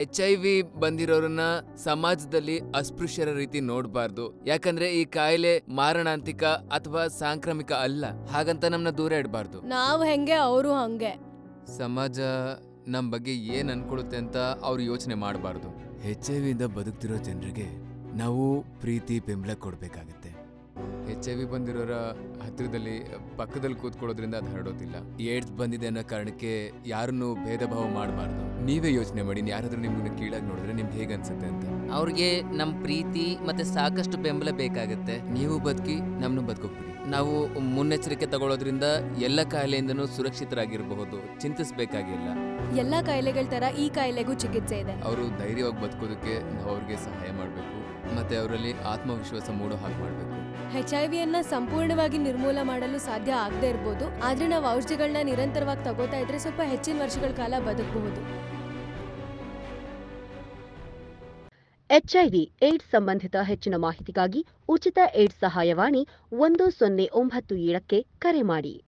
HIV ಬಂದಿರೋರನ್ನ ಸಮಾಜದಲ್ಲಿ ಅಸ್ಪೃಶ್ಯರ ರೀತಿ ನೋಡಬಾರ್ದು. ಯಾಕಂದ್ರೆ ಈ ಕಾಯಿಲೆ ಮಾರಣಾಂತಿಕ ಅಥವಾ ಸಾಂಕ್ರಾಮಿಕ ಅಲ್ಲ. ಹಾಗಂತ ನಮ್ನ ದೂರ ಇಡಬಾರ್ದು. ನಾವ್ ಹೆಂಗೆ ಅವರು ಹಂಗೆ. ಸಮಾಜ ನಮ್ ಬಗ್ಗೆ ಏನ್ ಅನ್ಕೊಳುತ್ತೆ ಅಂತ ಅವ್ರು ಯೋಚನೆ ಮಾಡಬಾರ್ದು. HIV ಇಂದ ಬದುಕ್ತಿರೋ ಜನರಿಗೆ ನಾವು ಪ್ರೀತಿ ಬೆಂಬಲ ಕೊಡ್ಬೇಕಾಗತ್ತೆ. HIV ಬಂದಿರೋರ ಹತ್ತಿರದಲ್ಲಿ ಪಕ್ಕದಲ್ಲಿ ಕೂತ್ಕೊಳ್ಳೋದ್ರಿಂದ ಅದು ಹರಡೋದಿಲ್ಲ. ಏಡ್ಸ್ ಬಂದಿದೆ ಅನ್ನೋ ಕಾರಣಕ್ಕೆ ಯಾರನ್ನು ಭೇದ ಭಾವ ಮಾಡಬಾರ್ದು. ನೀವೇ ಯೋಚನೆ ಮಾಡಿ, ಯಾರಾದ್ರೂ ನಿಮ್ಮನ್ನ ಕೀಳಾಗಿ ನೋಡಿದ್ರೆ ನಿಮ್ಗೆ ಹೇಗೆ ಅನ್ಸುತ್ತೆ ಅಂತ. ಅವ್ರಿಗೆ ನಮ್ ಪ್ರೀತಿ ಮತ್ತೆ ಸಾಕಷ್ಟು ಬೆಂಬಲ ಬೇಕಾಗತ್ತೆ. ನೀವು ಬದುಕಿ ನಮ್ನು ಬದುಕೋಗ್ಬಿಡಿ. ನಾವು ಮುನ್ನೆಚ್ಚರಿಕೆ ತಗೊಳ್ಳೋದ್ರಿಂದ ಎಲ್ಲ ಕಾಯಿಲೆಯಿಂದನೂ ಸುರಕ್ಷಿತರಾಗಿರಬಹುದು. ಚಿಂತಿಸಬೇಕಾಗಿಲ್ಲ. ಎಲ್ಲಾ ಕಾಯಿಲೆಗಳ ತರ ಈ ಕಾಯಿಲೆಗೂ ಚಿಕಿತ್ಸೆ ಇದೆ. ಅವರು ಧೈರ್ಯವಾಗಿ ಬದುಕೋದಕ್ಕೆ ನಾವು ಅವ್ರಿಗೆ ಸಹಾಯ ಮಾಡಬೇಕು ಮತ್ತೆ ಅವರಲ್ಲಿ ಆತ್ಮವಿಶ್ವಾಸ ಮೂಡೋ ಹಾಗೆ ಮಾಡಬೇಕು. HIV ಅನ್ನ ಸಂಪೂರ್ಣವಾಗಿ ನಿರ್ಮೂಲ ಮಾಡಲು ಸಾಧ್ಯ ಆಗದೆ ಇರಬಹುದು, ಆದ್ರೆ ನಾವು ಔಷಧಿಗಳನ್ನ ನಿರಂತರವಾಗಿ ತಗೋತಾ ಇದ್ರೆ ಸ್ವಲ್ಪ ಹೆಚ್ಚಿನ ವರ್ಷಗಳ ಕಾಲ ಬದುಕಬಹುದು. HIV ಏಡ್ಸ್ ಸಂಬಂಧಿತ ಹೆಚ್ಚಿನ ಮಾಹಿತಿಗಾಗಿ ಉಚಿತ ಏಡ್ಸ್ ಸಹಾಯವಾಣಿ 1097ಕ್ಕೆ ಕರೆ ಮಾಡಿ.